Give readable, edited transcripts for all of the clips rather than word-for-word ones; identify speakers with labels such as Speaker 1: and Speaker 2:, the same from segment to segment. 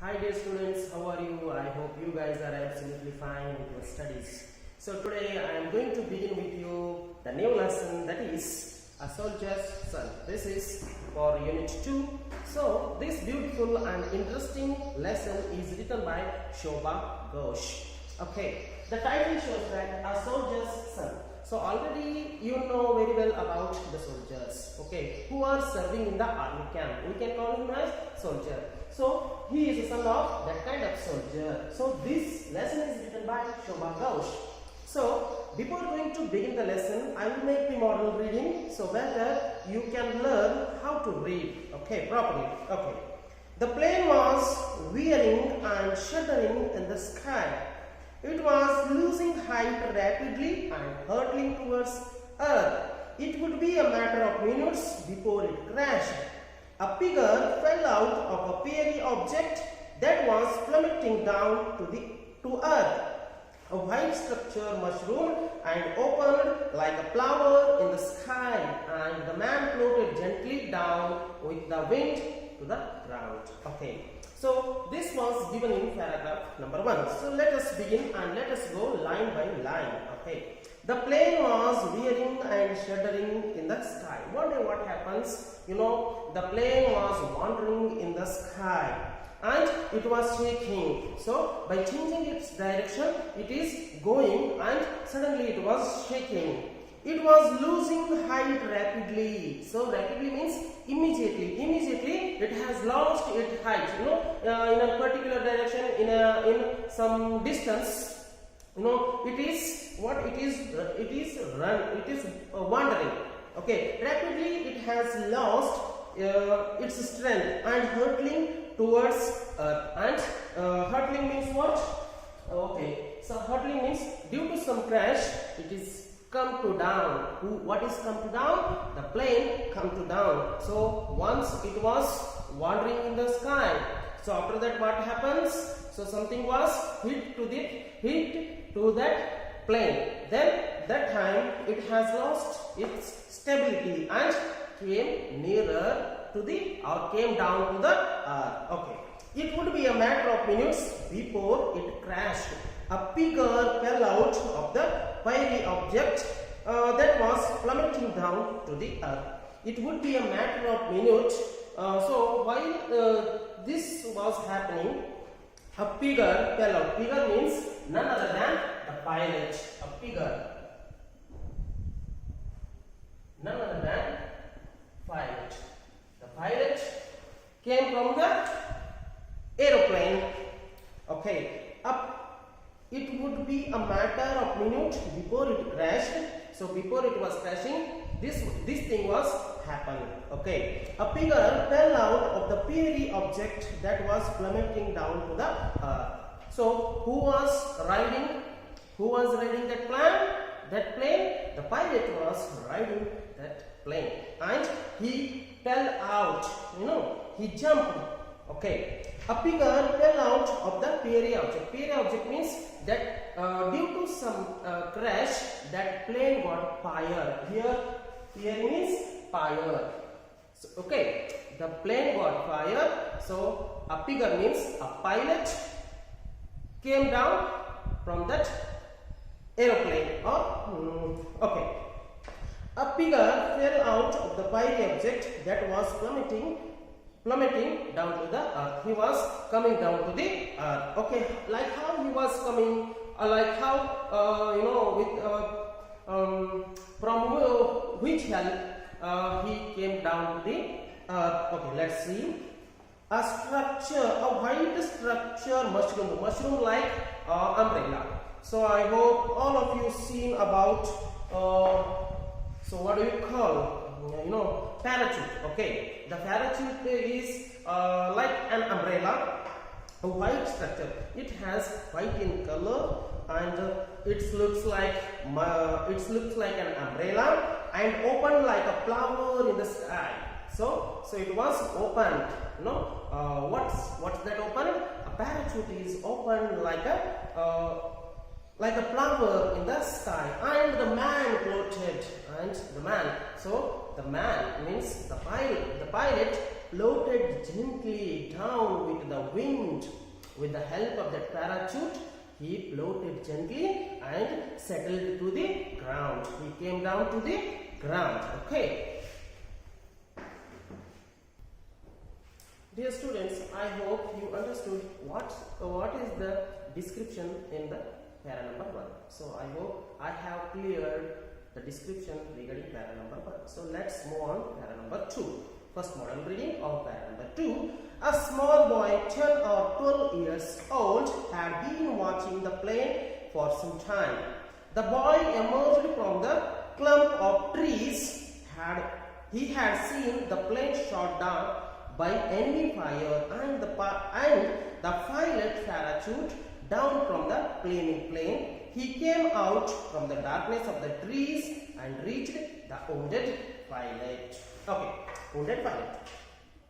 Speaker 1: Hi dear students, how are you? I hope you guys are absolutely fine with your studies. So today I am going to begin with you the new lesson, that is A Soldier's Son. This is for Unit 2. So this beautiful and interesting lesson is written by Shobha Ghosh. Okay, the title shows that A Soldier's Son. So already you know very well about the soldiers, okay, who are serving in the army camp. We can call him as soldier. So he is a son of that kind of soldier. So this lesson is written by Shobha Ghosh. So before going to begin the lesson, I will make the model reading so that you can learn how to read, okay, properly. Okay. The plane was veering and shuddering in the sky. It was losing height rapidly and hurtling towards Earth. It would be a matter of minutes before it crashed. A figure fell out of a fiery object that was plummeting down to Earth. A white structure mushroomed and opened like a flower in the sky, and the man floated gently down with the wind to the ground. Okay. So this was given in paragraph number 1. So let us begin and let us go line by line. Okay. The plane was veering and shuddering in the sky. One day what happens? You know, the plane was wandering in the sky and it was shaking. So by changing its direction, it is going and suddenly it was shaking. It was losing height rapidly. So rapidly means immediately. Immediately it has lost its height. You know, in a particular direction, in some distance. You know, it is what it is. It is wandering. Okay, rapidly it has lost its strength and hurtling towards Earth. And hurtling means what? Okay, so hurtling means due to some crash, it is come to down. What is come to down? The plane come to down. So once it was wandering in the sky. So after that what happens? So something was hit to that plane. Then that time it has lost its stability and came nearer to came down to the earth. Okay. It would be a matter of minutes before it crashed. A figure fell out of the fiery object that was plummeting down to the earth. It would be a matter of minutes. So while this was happening, a figure fell out. Figure means none other than the pilot. A figure. None other than pilot. The pilot came from the aeroplane. Okay. It would be a matter of minutes before it crashed. So before it was crashing, this thing was happening. Okay. A figure fell out of the fiery object that was plummeting down to the earth. So who was riding that plane? That plane? The pilot was riding that plane, and he fell out. You know, he jumped. Okay. A figure fell out of the fiery object. Fiery object means that due to some crash, that plane got fired. Here, fiery means fire. So, okay, the plane got fired. So a figure means a pilot came down from that aeroplane. Okay. A figure fell out of the fiery object that was plummeting down to the earth. He was coming down to the earth. Okay, like how he was coming, like how you know, with from which help he came down to the earth. Okay, let's see. A white structure mushroom like umbrella. So I hope all of you seen about so what do you call? You know, parachute. Okay, the parachute is like an umbrella, a white structure. It has white in color, and it looks like an umbrella and open like a flower in the sky. So it was opened. You know, what's that open? A parachute is open like a flower in the sky, and the man floated, and the man. So the man means the pilot floated gently down with the wind. With the help of that parachute, he floated gently and settled to the ground. He came down to the ground. Okay. Dear students, I hope you understood what is the description in the para number 1. So I hope I have cleared the description regarding para number 1. So let's move on para number 2. First model reading of para number 2. A small boy 10 or 12 years old had been watching the plane for some time. The boy emerged from the clump of trees. He had seen the plane shot down by enemy fire and the pilot parachute down from the flaming plane. He came out from the darkness of the trees and reached the wounded pilot. Okay, wounded pilot.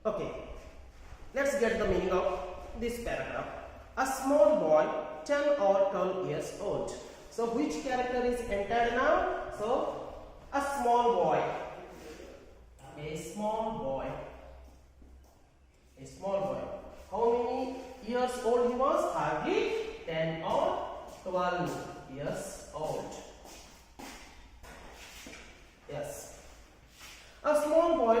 Speaker 1: Okay, let's get the meaning of this paragraph. A small boy, 10 or 12 years old. So which character is entered now? So a small boy. A small boy. A small boy. How many years old he was? Hardly 10 or 12 years old. Yes. A small boy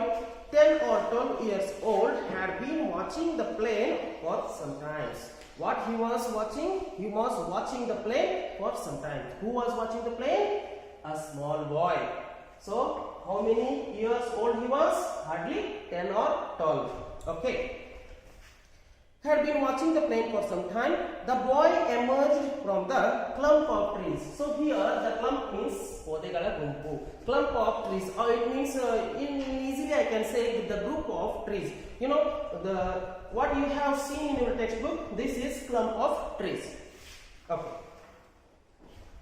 Speaker 1: 10 or 12 years old had been watching the plane for some time. What he was watching? He was watching the plane for some time. Who was watching the plane? A small boy. So how many years old he was? Hardly 10 or 12. Okay. Had been watching the plane for some time. The boy emerged from the clump of trees. So here the clump means podegala gumpu. Clump of trees, or it means easily I can say the group of trees. You know what you have seen in your textbook. This is clump of trees. Okay.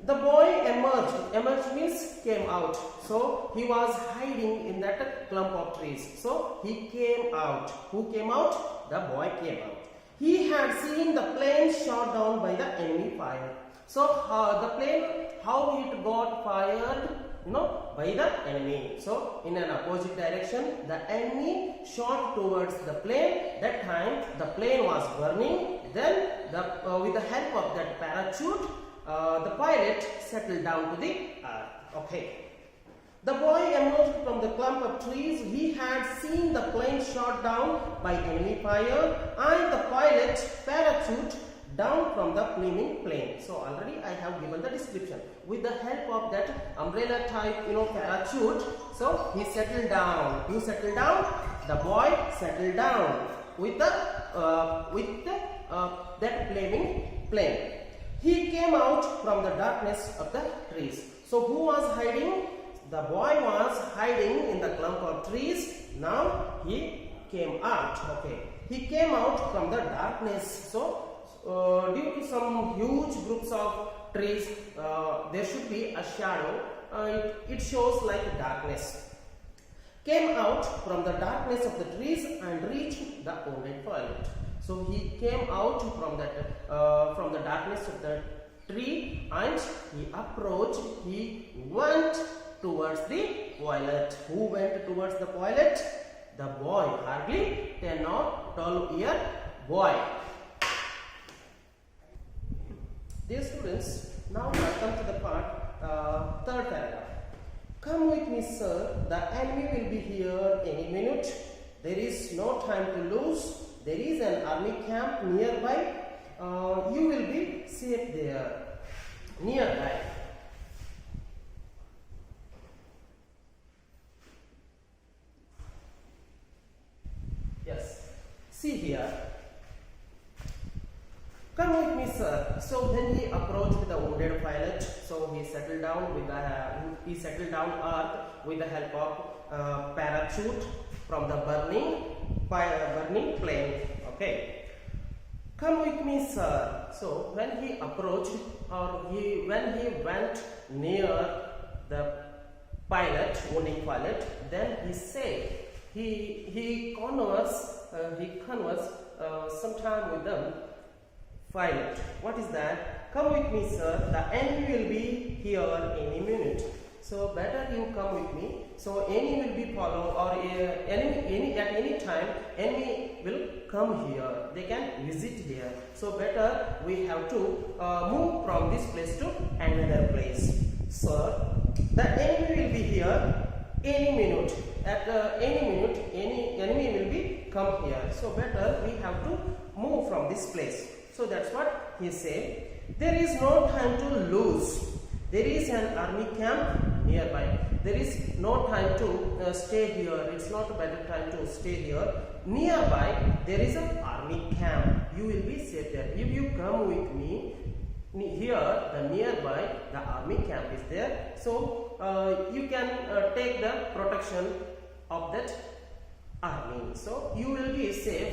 Speaker 1: The boy emerged. Emerged means came out. So he was hiding in that clump of trees. So he came out. Who came out? The boy came out. He had seen the plane shot down by the enemy fire. So the plane, how it got fired? By the enemy. So in an opposite direction, the enemy shot towards the plane. That time the plane was burning. Then with the help of that parachute, the pilot settled down to the earth. Okay. The boy emerged from the clump of trees. He had seen the plane shot down by enemy fire and the pilot parachute down from the flaming plane. So already I have given the description. With the help of that umbrella type parachute, so he settled down. Who settled down? The boy settled down with that flaming plane. He came out from the darkness of the trees. So who was hiding? The boy was hiding in the clump of trees. Now he came out. Okay. He came out from the darkness. So due to some huge groups of trees, there should be a shadow. It shows like darkness. Came out from the darkness of the trees and reached the wounded pilot. So he came out from the darkness of the tree and he approached. He went towards the pilot. Who went towards the pilot? The boy, hardly 10 or 12 year boy. Dear students, now I come to the part, third paragraph. Come with me, sir. The enemy will be here any minute. There is no time to lose. There is an army camp nearby. You will be safe there. Nearby. Yes. See here. Come with me, sir. So then he approached the wounded pilot. So he settled down earth with the help of parachute from the burning plane. Okay. Come with me, sir. So when he approached when he went near the wounding pilot, then he said he conversed sometime with them. Pilot. What is that? Come with me, sir. The enemy will be here any minute. So better you come with me. So enemy will be follow, or at any time enemy will come here. They can visit here. So better we have to move from this place to another place. So the enemy will be here any minute. At any minute, any enemy will be come here. So better we have to move from this place. So that's what he said. There is no time to lose. There is an army camp nearby. There is no time to stay here. It's not a better time to stay here. Nearby, there is an army camp. You will be safe there. If you come with me, here, the nearby, the army camp is there. So, you can take the protection of that army. So, you will be safe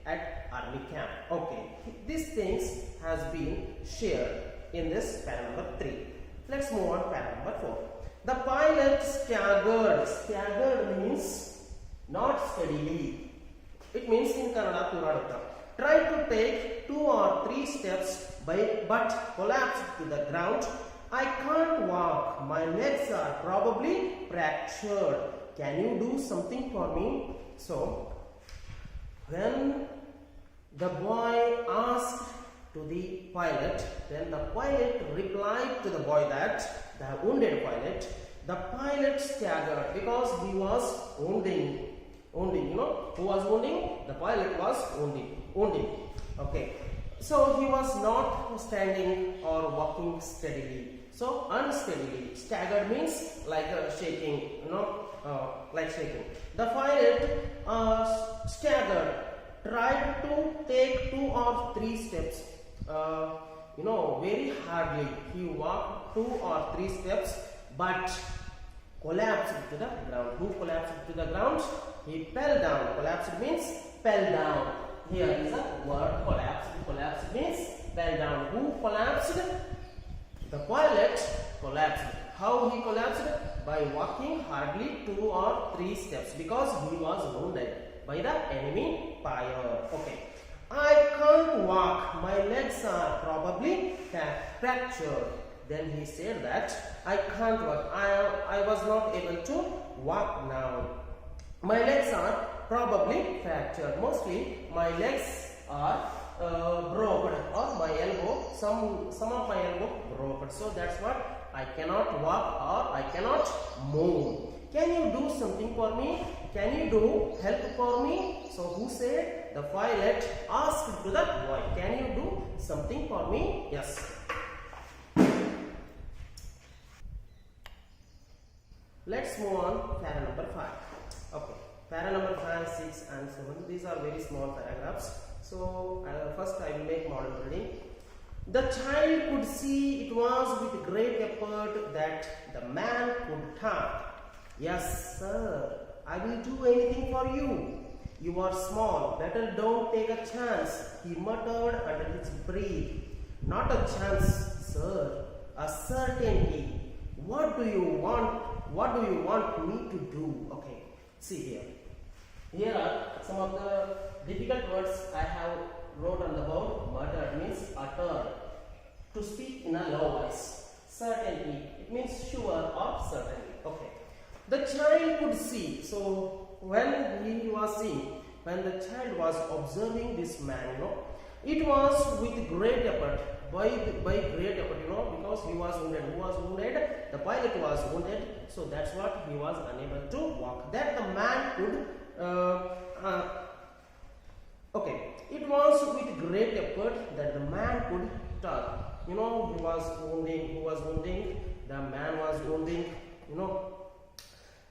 Speaker 1: at army camp. Okay, these things has been shared in this para number 3. Let's move on para number 4. The pilot staggered. Staggered means not steadily. It means in Kannada Turadutta. Tried to take 2 or 3 steps but collapsed to the ground. I can't walk. My legs are probably fractured. Can you do something for me? So, when the boy asked to the pilot, then the pilot replied to the boy that, the wounded pilot, the pilot staggered because he was wounding, you know, who was wounding? The pilot was wounding. Okay, so he was not standing or walking steadily. So unsteadily. Staggered means like shaking, you know, like shaking. The pilot staggered, tried to take 2 or 3 steps, you know, very hardly. He walked 2 or 3 steps, but collapsed to the ground. Who collapsed to the ground? He fell down. Collapsed means fell down. Here is a word collapsed. Collapsed means fell down. Who collapsed? The pilot collapsed. How he collapsed? By walking hardly 2 or 3 steps because he was wounded by the enemy fire. Okay. I can't walk. My legs are probably fractured. Then he said that I can't walk. I was not able to walk now. My legs are probably fractured. Mostly my legs are broken, or my elbow, some of my elbow broken. So that's what I cannot walk or I cannot move. Can you do something for me? Can you do help for me? So who said? The pilot asked to the boy, can you do something for me? Yes. Let's move on para number 5. Okay, para number 5, 6 and 7. These are very small paragraphs. So first I will make model reading. The child could see it was with great effort that the man could talk. Yes, sir, I will do anything for you. You are small, better don't take a chance, he muttered under his breath. Not a chance, sir, a certainty. What do you want? What do you want me to do? Okay, see here. Here are some of the difficult words I have wrote on the board. Muttered means uttered. To speak in a low voice. Certainty, it means sure or certainly. Okay. The child could see. So when he was seeing, when the child was observing this man, you know, it was with great effort. By great effort, you know, because he was wounded. Who was wounded? The pilot was wounded. So that's what he was unable to walk. That the man could. Okay, it was with great effort that the man could talk. You know, he was wounding. Who was wounding? The man was wounding. You know.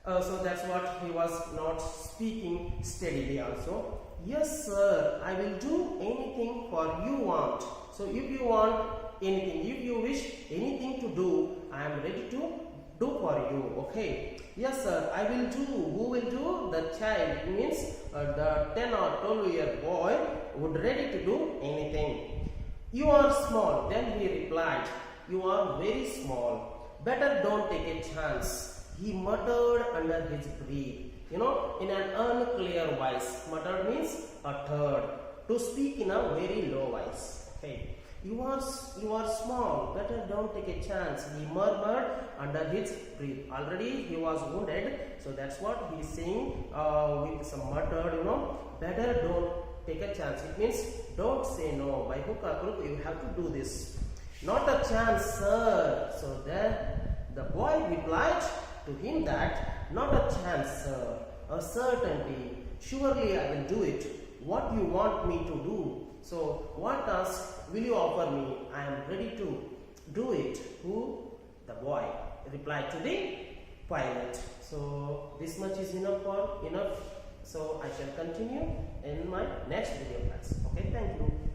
Speaker 1: So that's what he was not speaking steadily also. Yes, sir, I will do anything for you want. So if you want anything, if you wish anything to do, I am ready to do for you. Okay. Yes, sir, I will do. Who will do? The child. It means the 10 or 12-year boy would ready to do anything. You are small. Then he replied, you are very small. Better don't take a chance. He muttered under his breath. You know, in an unclear voice. Muttered means uttered. To speak in a very low voice. Okay. You are small, better don't take a chance. He murmured under his breath. Already he was wounded, so that's what he is saying with some muttered, better don't take a chance. It means don't say no. By hook or crook, you have to do this. Not a chance, sir. So the boy replied to him that, not a chance, sir. A certainty. Surely I will do it. What you want me to do? So what task will you offer me? I am ready to do it. Who? The boy replied to the pilot. So this much is enough. So I shall continue in my next video class. Okay, thank you.